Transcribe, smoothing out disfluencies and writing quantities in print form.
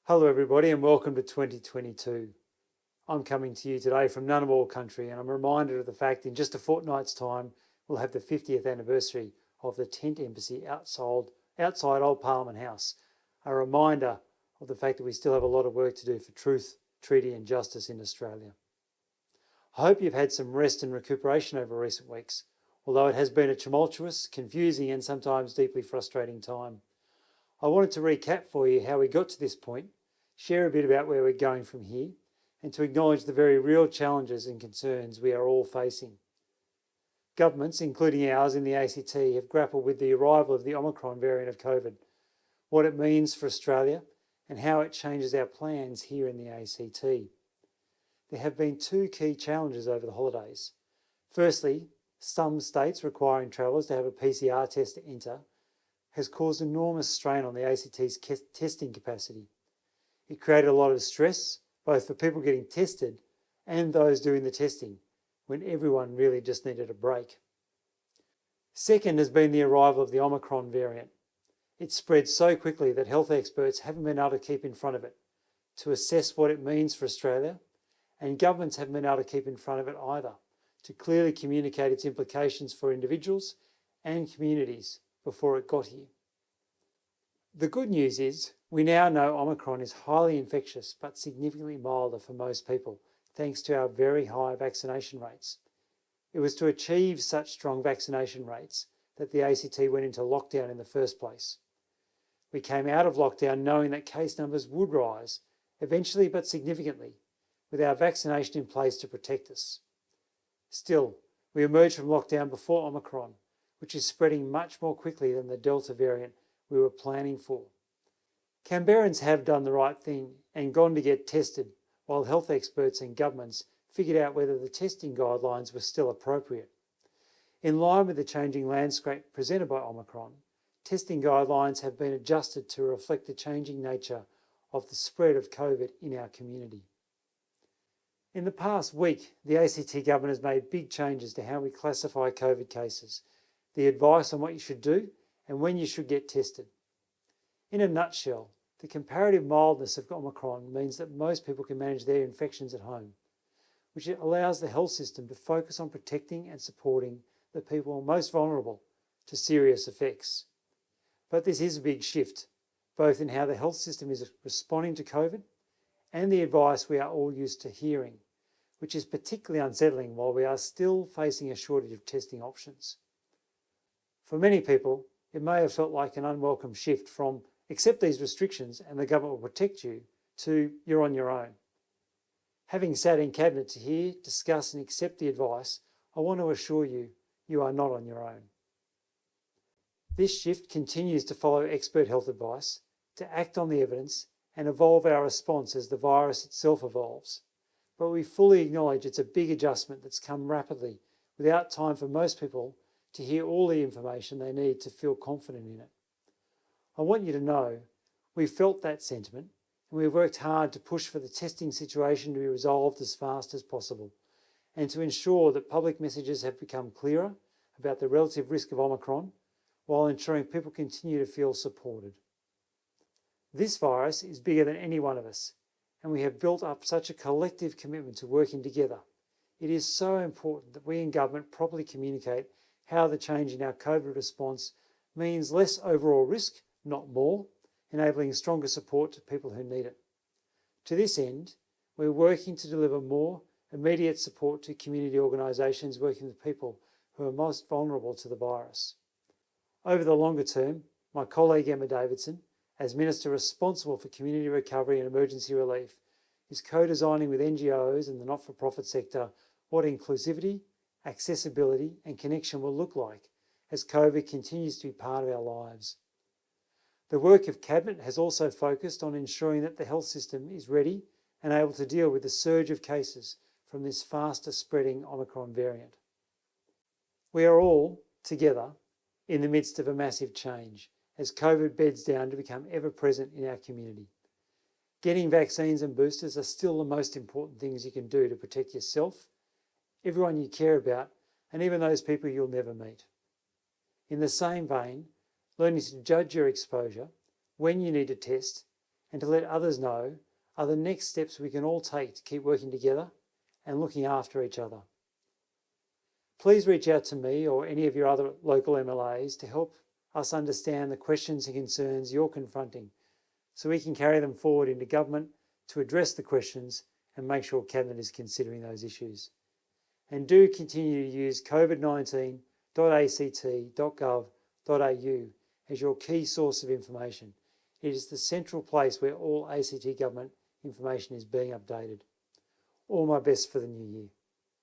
Hello everybody and welcome to 2022. I'm coming to you today from Ngunnawal country and I'm reminded of the fact in just a fortnight's time we'll have the 50th anniversary of the tent embassy outside Old Parliament House, a reminder of the fact that we still have a lot of work to do for truth, treaty and justice in Australia. I hope you've had some rest and recuperation over recent weeks, although it has been a tumultuous, confusing and sometimes deeply frustrating time. I wanted to recap for you how we got to this point, share a bit about where we're going from here, and to acknowledge the very real challenges and concerns we are all facing. Governments, including ours in the ACT, have grappled with the arrival of the Omicron variant of COVID, what it means for Australia, and how it changes our plans here in the ACT. There have been two key challenges over the holidays. Firstly, some states requiring travellers to have a PCR test to enter has caused enormous strain on the ACT's testing capacity. It created a lot of stress, both for people getting tested and those doing the testing, when everyone really just needed a break. Second has been the arrival of the Omicron variant. It spread so quickly that health experts haven't been able to keep in front of it, to assess what it means for Australia, and governments haven't been able to keep in front of it either, to clearly communicate its implications for individuals and communities before it got here. The good news is we now know Omicron is highly infectious but significantly milder for most people, thanks to our very high vaccination rates. It was to achieve such strong vaccination rates that the ACT went into lockdown in the first place. We came out of lockdown knowing that case numbers would rise, eventually but significantly, with our vaccination in place to protect us. Still, we emerged from lockdown before Omicron, which is spreading much more quickly than the Delta variant we were planning for. Canberrans have done the right thing and gone to get tested, while health experts and governments figured out whether the testing guidelines were still appropriate. In line with the changing landscape presented by Omicron, testing guidelines have been adjusted to reflect the changing nature of the spread of COVID in our community. In the past week, the ACT government has made big changes to how we classify COVID cases, the advice on what you should do, and when you should get tested. In a nutshell, the comparative mildness of Omicron means that most people can manage their infections at home, which allows the health system to focus on protecting and supporting the people most vulnerable to serious effects. But this is a big shift, both in how the health system is responding to COVID and the advice we are all used to hearing, which is particularly unsettling while we are still facing a shortage of testing options. For many people, it may have felt like an unwelcome shift from accept these restrictions and the government will protect you to you're on your own. Having sat in Cabinet to hear, discuss and accept the advice, I want to assure you, you are not on your own. This shift continues to follow expert health advice, to act on the evidence and evolve our response as the virus itself evolves. But we fully acknowledge it's a big adjustment that's come rapidly without time for most people to hear all the information they need to feel confident in it. I want you to know we've felt that sentiment and we've worked hard to push for the testing situation to be resolved as fast as possible and to ensure that public messages have become clearer about the relative risk of Omicron while ensuring people continue to feel supported. This virus is bigger than any one of us and we have built up such a collective commitment to working together. It is so important that we in government properly communicate how the change in our COVID response means less overall risk, not more, enabling stronger support to people who need it. To this end, we're working to deliver more immediate support to community organisations working with people who are most vulnerable to the virus. Over the longer term, my colleague Emma Davidson, as Minister responsible for community recovery and emergency relief, is co-designing with NGOs and the not-for-profit sector what inclusivity, accessibility and connection will look like as COVID continues to be part of our lives. The work of Cabinet has also focused on ensuring that the health system is ready and able to deal with the surge of cases from this faster spreading Omicron variant. We are all, together, in the midst of a massive change as COVID beds down to become ever present in our community. Getting vaccines and boosters are still the most important things you can do to protect yourself, everyone you care about, and even those people you'll never meet. In the same vein, learning to judge your exposure, when you need to test, and to let others know are the next steps we can all take to keep working together and looking after each other. Please reach out to me or any of your other local MLAs to help us understand the questions and concerns you're confronting so we can carry them forward into government to address the questions and make sure Cabinet is considering those issues. And do continue to use covid19.act.gov.au as your key source of information. It is the central place where all ACT government information is being updated. All my best for the new year.